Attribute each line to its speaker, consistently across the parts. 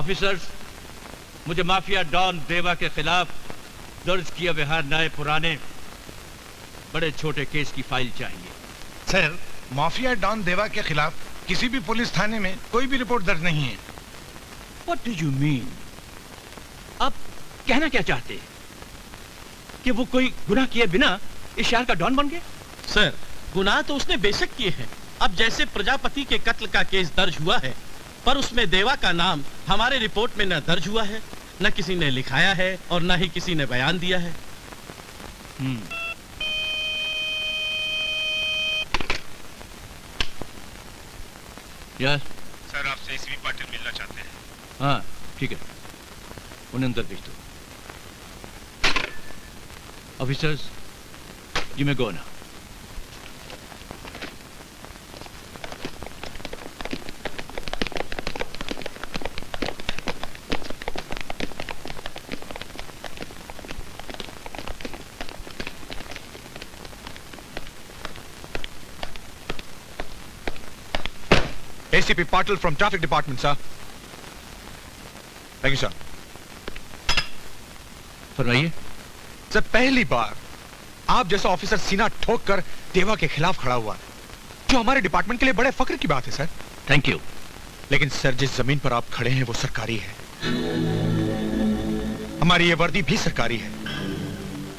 Speaker 1: Officers, मुझे mafia don देवा के खिलाफ दर्ज किए बिहार नए पुराने बड़े छोटे केस की फाइल चाहिए।
Speaker 2: सर, माफिया डॉन देवा के खिलाफ किसी भी पुलिस थाने में कोई भी रिपोर्ट दर्ज नहीं है।
Speaker 1: What do you mean? आप कहना क्या चाहते हैं कि वो कोई गुनाह किए बिना इस शहर का डॉन बन गए?
Speaker 3: सर, गुनाह तो उसने बेशक किए हैं। अब जैसे प्रजापति के कत्ल का केस दर्ज हुआ है, पर उसमें देवा का नाम हमारे रिपोर्ट में न दर्ज हुआ है, न किसी ने लिखाया है और न ही किसी ने बयान दिया है।
Speaker 1: यस
Speaker 2: सर, आपसे एसीपी पाटिल मिलना चाहते हैं।
Speaker 1: हाँ ठीक है, उन्हें अंदर भेज दो। Officers, you may go now.
Speaker 4: ACP Patil from Traffic Department, sir. Thank you, sir.
Speaker 1: फरमाइए।
Speaker 4: सर, पहली बार आप जैसा ऑफिसर सीना ठोक कर देवा के खिलाफ खड़ा हुआ है, जो हमारे डिपार्टमेंट के लिए बड़े फख्र की बात है, सर।
Speaker 1: Thank you.
Speaker 4: लेकिन सर, जिस जमीन पर आप खड़े हैं वो सरकारी है। हमारी ये वर्दी भी सरकारी है,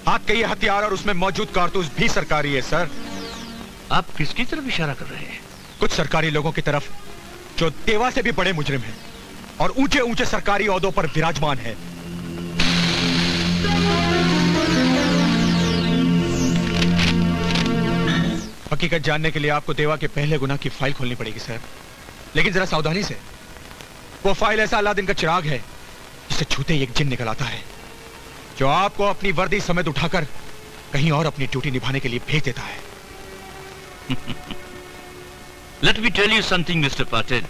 Speaker 4: हाथ के ये हथियार और उसमें मौजूद कारतूस भी सरकारी है, सर।
Speaker 1: आप किसकी तरफ इशारा कर रहे हैं?
Speaker 4: कुछ सरकारी लोगों की तरफ जो देवा से भी बड़े मुजरिम हैं और ऊंचे ऊंचे सरकारी ओहदों पर विराजमान है। हकीकत जानने के लिए आपको देवा के पहले गुनाह की फाइल खोलनी पड़ेगी, सर। लेकिन जरा सावधानी से। वो फाइल ऐसा अलादीन का चिराग है जिसे छूते ही एक जिन निकल आता है, जो आपको अपनी वर्दी समेत उठाकर कहीं और अपनी ड्यूटी निभाने के लिए भेज देता है।
Speaker 1: Let me tell you something, Mr. Patil.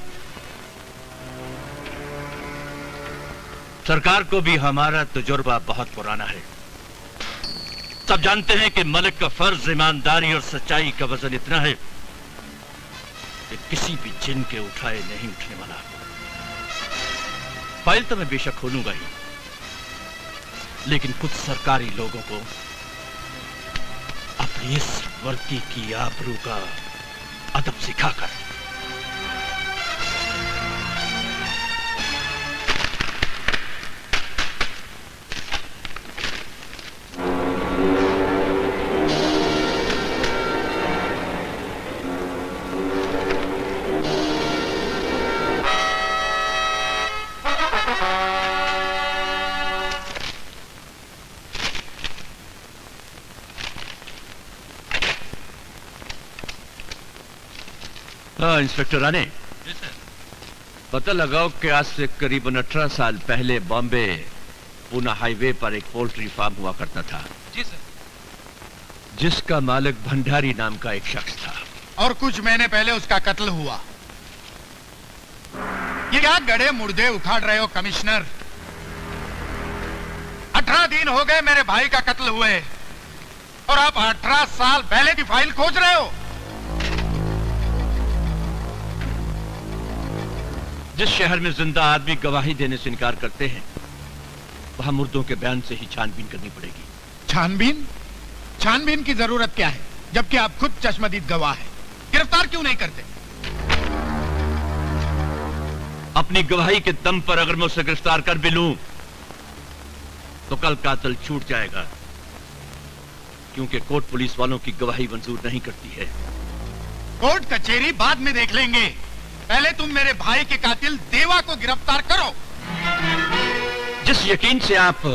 Speaker 1: सरकार को भी हमारा तजुर्बा बहुत पुराना है। सब जानते हैं कि मलिक का फर्ज ईमानदारी और सच्चाई का वजन इतना है कि किसी भी जिन के उठाए नहीं उठने वाला। फाइल तो मैं बेशक खोलूंगा ही, लेकिन कुछ सरकारी लोगों को अपनी इस वर्दी की आबरू का अदब सिखाकर इंस्पेक्टर राणे, पता लगाओ कि आज से करीबन 18 साल पहले बॉम्बे पूना हाईवे पर एक पोल्ट्री फार्म हुआ करता था।
Speaker 5: जी सर।
Speaker 1: जिसका मालिक भंडारी नाम का एक शख्स था,
Speaker 5: और कुछ महीने पहले उसका कत्ल हुआ। ये क्या गड़े मुर्दे उखाड़ रहे हो कमिश्नर? 18 दिन हो गए मेरे भाई का कत्ल हुए और आप 18 साल पहले की फाइल खोज रहे हो।
Speaker 1: जिस शहर में जिंदा आदमी गवाही देने से इनकार करते हैं, वहां मुर्दों के बयान से ही छानबीन करनी पड़ेगी।
Speaker 5: छानबीन? छानबीन की जरूरत क्या है, जबकि आप खुद चश्मदीद गवाह हैं? गिरफ्तार क्यों नहीं करते?
Speaker 1: अपनी गवाही के दम पर अगर मैं उसे गिरफ्तार कर भी लूं तो कल कातिल छूट जाएगा, क्योंकि कोर्ट पुलिस वालों की गवाही मंजूर नहीं करती है।
Speaker 5: कोर्ट कचहरी बाद में देख लेंगे, पहले तुम मेरे भाई के कातिल देवा को गिरफ्तार करो।
Speaker 1: जिस यकीन से आप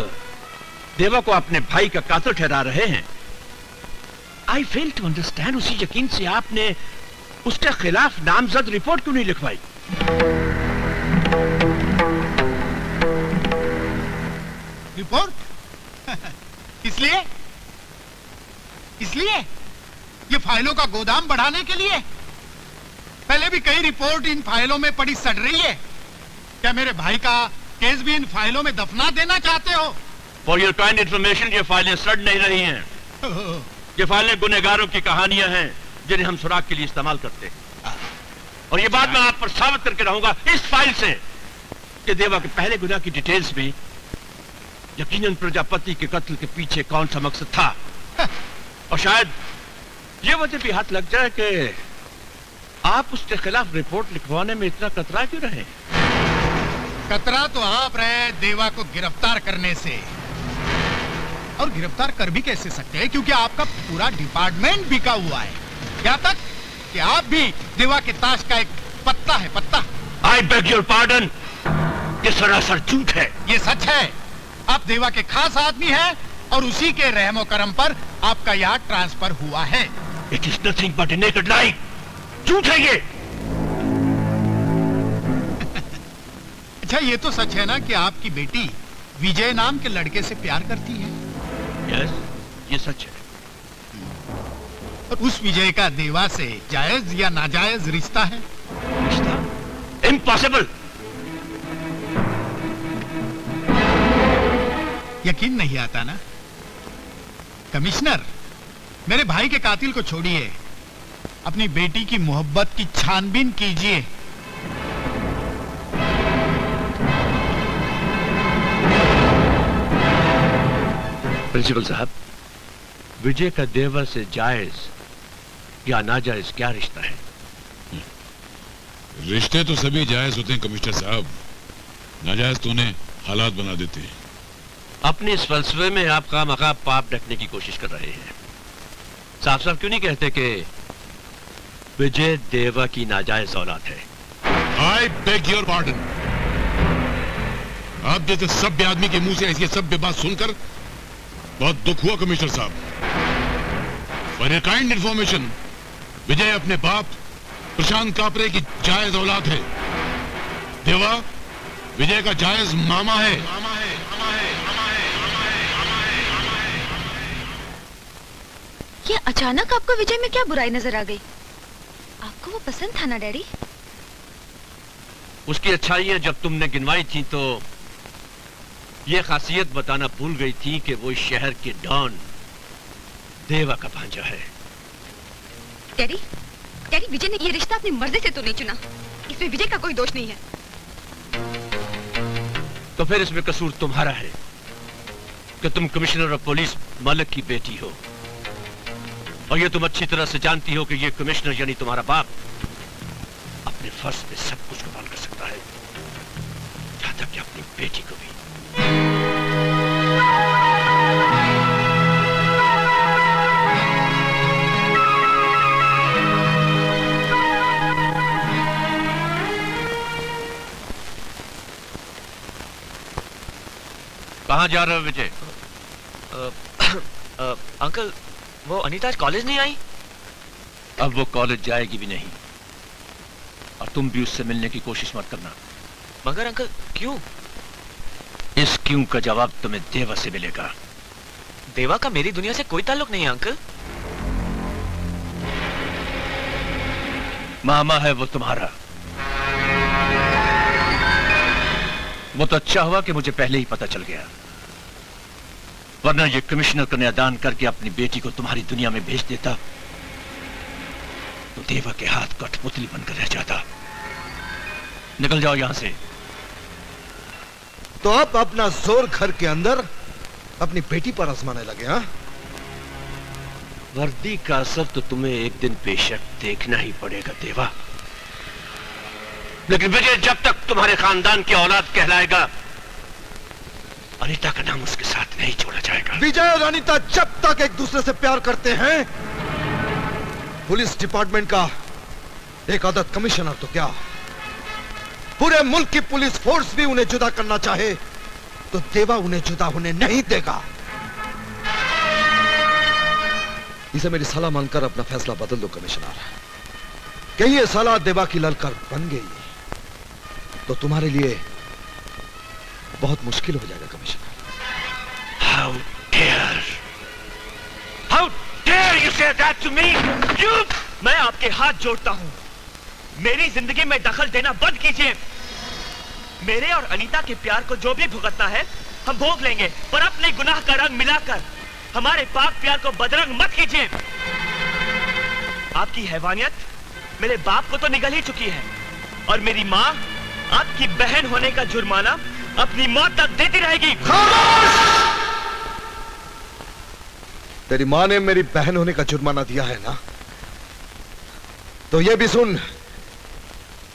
Speaker 1: देवा को अपने भाई का कातिल ठहरा रहे हैं, आई फेल टू अंडरस्टैंड। उसी यकीन से आपने उसके खिलाफ नामजद रिपोर्ट क्यों नहीं लिखवाई?
Speaker 5: रिपोर्ट? इसलिए ये फाइलों का गोदाम बढ़ाने के लिए? पहले भी कई रिपोर्ट इन फाइलों में पड़ी सड़ रही है। क्या मेरे भाई का केस भी इन फाइलों में दफना देना चाहते हो?
Speaker 1: फॉर योर काइंड इंफॉर्मेशन, ये फाइलें सड़ नहीं रही हैं। ये फाइलें गुनहगारों की कहानियां हैं जिन्हें हम सुराग के लिए इस्तेमाल करते हैं। और ये बात मैं आप पर साबित करके रहूंगा इस फाइल से कि देवा के पहले गुनाह की डिटेल्स में यकीनन प्रजापति के कत्ल के पीछे कौन सा मकसद था। और शायद ये वजह भी हाथ लग जाए कि आप उसके खिलाफ रिपोर्ट लिखवाने में इतना कतरा क्यों रहे?
Speaker 5: कतरा तो आप रहे देवा को गिरफ्तार करने से, और गिरफ्तार कर भी कैसे सकते हैं क्योंकि आपका पूरा डिपार्टमेंट बिका हुआ है, क्या तक कि आप भी देवा के ताश का एक पत्ता है, पत्ता।
Speaker 1: आई बेग योर पार्डन, ये सरासर झूठ है।
Speaker 5: ये सच है, आप देवा के खास आदमी हैं और उसी के रहमो करम पर आपका यहाँ ट्रांसफर हुआ है।
Speaker 1: It is nothing but a naked lie. झूठ है ये।
Speaker 5: अच्छा, ये तो सच है ना कि आपकी बेटी विजय नाम के लड़के से प्यार करती है?
Speaker 1: यस, ये सच है।
Speaker 5: और उस विजय का देवा से जायज या नाजायज रिश्ता है?
Speaker 1: रिश्ता? इम्पॉसिबल।
Speaker 5: यकीन नहीं आता ना? कमिश्नर, मेरे भाई के कातिल को छोड़िए, अपनी बेटी की मोहब्बत की छानबीन कीजिए।
Speaker 1: प्रिंसिपल साहब, विजय का देवा से जायज या नाजायज क्या रिश्ता है?
Speaker 6: रिश्ते तो सभी जायज होते हैं कमिश्नर साहब, नाजायज तो उन्हें हालात बना देते हैं।
Speaker 1: अपने इस फलसफे में आप खामखा पाप ढकने की कोशिश कर रहे हैं। साफ साफ क्यों नहीं कहते कि विजय देवा की नाजायज औलाद है?
Speaker 6: I beg your pardon. आप जैसे सभ्य आदमी के मुंह से ऐसी सभ्य बात सुनकर बहुत दुख हुआ कमिश्नर साहब। फॉर ए काइंड इंफॉर्मेशन, विजय अपने बाप प्रशांत कापरे की जायज औलाद है। देवा विजय का जायज मामा है।
Speaker 7: ये अचानक आपको विजय में क्या बुराई नजर आ गई? आपको वो पसंद था ना डैडी?
Speaker 1: उसकी अच्छाइयां जब तुमने गिनवाई थी तो यह खासियत बताना भूल गई थी कि वो इस शहर के डॉन देवा का भांजा है।
Speaker 7: डैडी, डैडी, विजय ने ये रिश्ता अपनी मर्जी से तो नहीं चुना, इसमें विजय का कोई दोष नहीं है।
Speaker 1: तो फिर इसमें कसूर तुम्हारा है कि तुम कमिश्नर ऑफ पुलिस मलिक की बेटी हो, और ये तुम अच्छी तरह से जानती हो कि ये कमिश्नर यानी तुम्हारा बाप अपने फर्ज पे सब कुछ कमाल कर सकता है, यहां तक कि अपनी बेटी को भी। कहां जा रहे हो विजय?
Speaker 8: अंकल, वो अनीता आज कॉलेज नहीं आई?
Speaker 1: अब वो कॉलेज जाएगी भी नहीं, और तुम भी उससे मिलने की कोशिश मत करना।
Speaker 8: मगर अंकल क्यों?
Speaker 1: इस क्यों का जवाब तुम्हें देवा से मिलेगा।
Speaker 8: देवा का मेरी दुनिया से कोई ताल्लुक नहीं है अंकल।
Speaker 1: मामा है वो तुम्हारा। वो तो अच्छा हुआ कि मुझे पहले ही पता चल गया, वरना ये कमिश्नर कन्यादान करके अपनी बेटी को तुम्हारी दुनिया में भेज देता तो देवा के हाथ कठपुतली बनकर रह जाता। निकल जाओ यहां से।
Speaker 9: तो आप अपना जोर घर के अंदर अपनी बेटी पर आजमाने लगे? हाँ,
Speaker 1: वर्दी का असर तो तुम्हें एक दिन बेशक देखना ही पड़ेगा देवा, लेकिन विजय जब तक तुम्हारे खानदान की औलाद कहलाएगा, अनीता का नाम उसके साथ नहीं जोड़ा जाएगा।
Speaker 9: विजय और अनीता जब तक एक दूसरे से प्यार करते हैं, पुलिस डिपार्टमेंट का एक आदत कमिश्नर तो क्या, पूरे मुल्क की पुलिस फोर्स भी उन्हें जुदा करना चाहे तो देवा उन्हें जुदा होने नहीं देगा। इसे मेरी सलाह मानकर अपना फैसला बदल दो कमिश्नर। कहीं ये सलाह देवा की ललकार बन गई तो तुम्हारे लिए बहुत मुश्किल हो जाएगा commissioner.
Speaker 1: How dare you say that to me? You!
Speaker 8: मैं आपके हाथ जोड़ता हूँ, मेरी जिंदगी में दखल देना बंद कीजिए। मेरे और अनीता के प्यार को जो भी भुगतना है हम भोग लेंगे, पर अपने गुनाह का रंग मिलाकर हमारे पाक प्यार को बदरंग मत कीजिए। आपकी हैवानियत मेरे बाप को तो निगल ही चुकी है, और मेरी माँ आपकी बहन होने का जुर्माना अपनी मौत तक देती रहेगी।
Speaker 9: तेरी माँ ने मेरी बहन होने का जुर्माना दिया है ना, तो ये भी सुन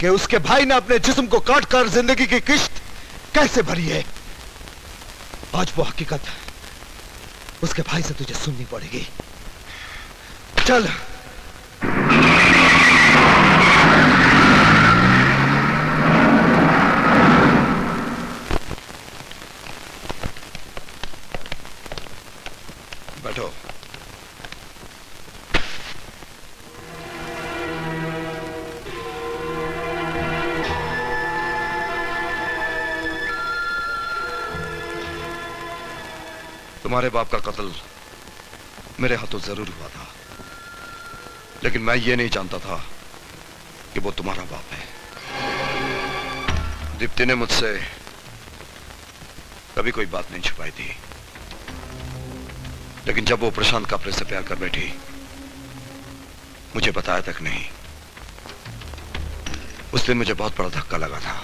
Speaker 9: कि उसके भाई ने अपने जिस्म को काटकर जिंदगी की किश्त कैसे भरी है। आज वो हकीकत उसके भाई से तुझे सुननी पड़ेगी। चल। बैठो। तुम्हारे बाप का कत्ल मेरे हाथों जरूर हुआ था, लेकिन मैं ये नहीं जानता था कि वो तुम्हारा बाप है। दीप्ति ने मुझसे कभी कोई बात नहीं छुपाई थी, लेकिन जब वो प्रशांत कापरे से प्यार कर बैठी, मुझे बताया तक नहीं। उस दिन मुझे बहुत बड़ा धक्का लगा था,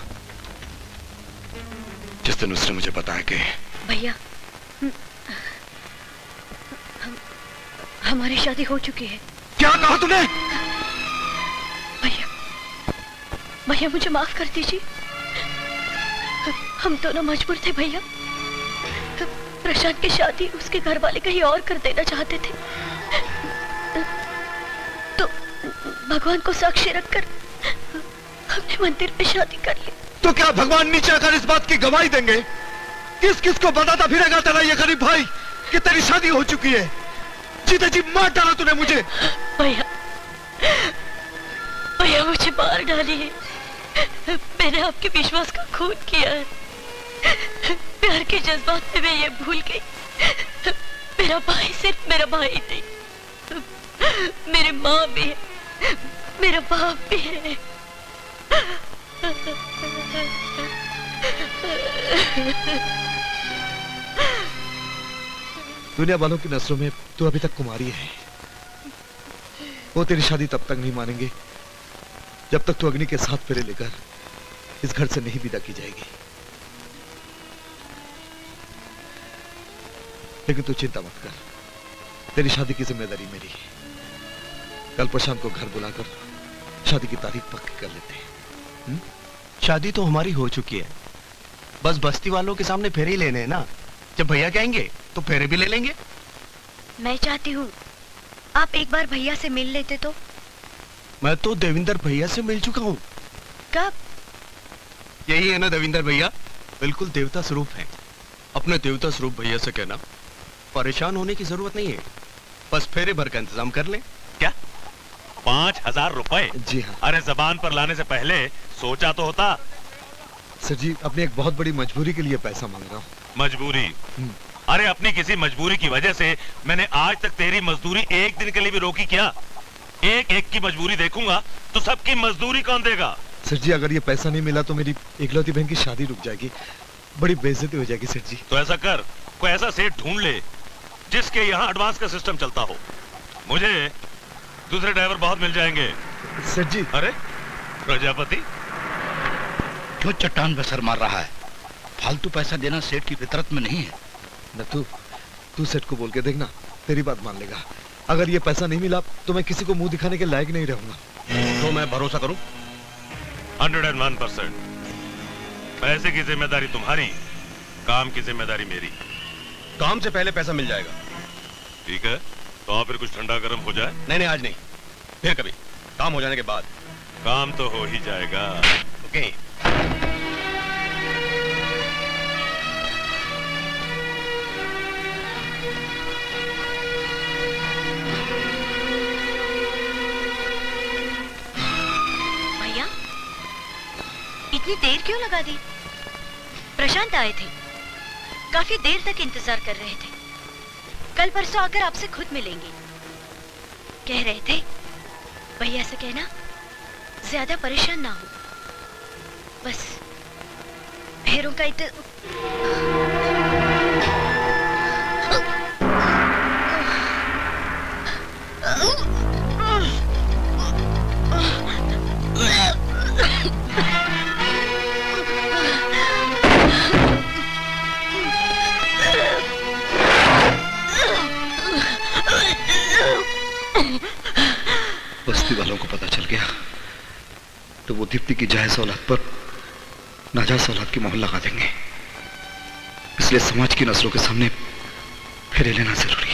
Speaker 9: जिस दिन उसने मुझे बताया कि
Speaker 10: भैया हमारी शादी हो चुकी है।
Speaker 9: क्या कहा तूने?
Speaker 10: भैया भैया मुझे माफ कर दीजिए। हम दोनों मजबूर थे भैया। प्रशांत की शादी उसके घर वाले कहीं और कर देना चाहते थे, तो भगवान को साक्षी रखकर हमने मंदिर में शादी कर ली।
Speaker 9: तो क्या भगवान नीचे आकर इस बात की गवाही देंगे? किस किस को बताता फिरेगा तेरा ये गरीब भाई कि तेरी शादी हो चुकी है? जीते जी मार डाला तूने मुझे।
Speaker 10: भैया भैया मुझे मार डालिए। मैंने आपके विश्वास का खून किया है। प्यार के जज्बात में मैं ये भूल गई, मेरा भाई सिर्फ मेरा भाई नहीं, मेरी माँ भी है, मेरा बाप भी है।
Speaker 9: दुनिया वालों की नजरों में तू अभी तक कुमारी है। वो तेरी शादी तब तक नहीं मानेंगे जब तक तू अग्नि के साथ फेरे लेकर इस घर से नहीं विदा की जाएगी। लेकिन तू चिंता मत कर, तेरी शादी की जिम्मेदारी मेरी है। कल प्रशांत को घर बुलाकर शादी की तारीख पक्की कर लेते हैं।
Speaker 11: शादी तो हमारी हो चुकी है, बस बस्ती वालों के सामने फेरे ही लेने हैं ना। जब भैया कहेंगे तो फेरे भी ले लेंगे।
Speaker 10: मैं चाहती हूँ आप एक बार भैया से मिल लेते तो।
Speaker 11: मैं तो देविंदर भैया से मिल चुका हूँ।
Speaker 10: कब?
Speaker 11: यही है ना देविंदर भैया, बिल्कुल देवता स्वरूप है। अपने देवता स्वरूप भैया से कहना परेशान होने की जरूरत नहीं है, बस फेरे भर का इंतजाम कर ले।
Speaker 12: क्या 5,000 रुपए?
Speaker 9: जी हाँ।
Speaker 12: अरे जबान पर लाने से पहले सोचा तो होता।
Speaker 9: सर जी, अपनी एक बहुत बड़ी मजबूरी के लिए पैसा मांग रहा हूँ।
Speaker 12: मजबूरी? अरे अपनी किसी मजबूरी की वजह से मैंने आज तक तेरी मजदूरी एक दिन के लिए भी रोकी क्या? एक एक की मजबूरी देखूंगा तो सबकी मजदूरी कौन देगा?
Speaker 9: सर जी, अगर ये पैसा नहीं मिला तो मेरी इकलौती बहन की शादी रुक जाएगी, बड़ी बेइज्जती हो जाएगी सर जी।
Speaker 12: तो ऐसा कर, कोई ऐसा सेठ ढूंढ ले जिसके यहाँ एडवांस का सिस्टम चलता हो। मुझे दूसरे ड्राइवर बहुत मिल जाएंगे।
Speaker 9: सर जी।
Speaker 12: अरे प्रजापति
Speaker 5: क्यों चट्टान पे सर मार रहा है? फालतू पैसा देना सेठ की फितरत में नहीं है।
Speaker 9: न तू सेठ को बोल के देखना, तेरी बात मान लेगा। अगर ये पैसा नहीं मिला तो मैं किसी को मुंह दिखाने के लायक नहीं रहूंगा।
Speaker 12: तो मैं भरोसा करूं? 101%। पैसे की जिम्मेदारी तुम्हारी, काम की जिम्मेदारी मेरी।
Speaker 11: काम से पहले पैसा मिल जाएगा।
Speaker 12: ठीक है, तो आप फिर कुछ ठंडा गर्म हो जाए।
Speaker 11: नहीं आज नहीं, फिर कभी काम हो जाने के बाद।
Speaker 12: काम तो हो ही जाएगा।
Speaker 11: ओके।
Speaker 10: भैया इतनी देर क्यों लगा दी? प्रशांत आए थे, काफी देर तक इंतजार कर रहे थे। कल परसों आकर आपसे खुद मिलेंगे कह रहे थे। भैया से कहना ज्यादा परेशान ना हो, बस फेरों का
Speaker 9: बस्ती वालों को पता चल गया तो वो दीप्ति की जायज औलाद पर नाजायज औलाद की मोहर लगा देंगे। इसलिए समाज की नजरों के सामने फेरे लेना जरूरी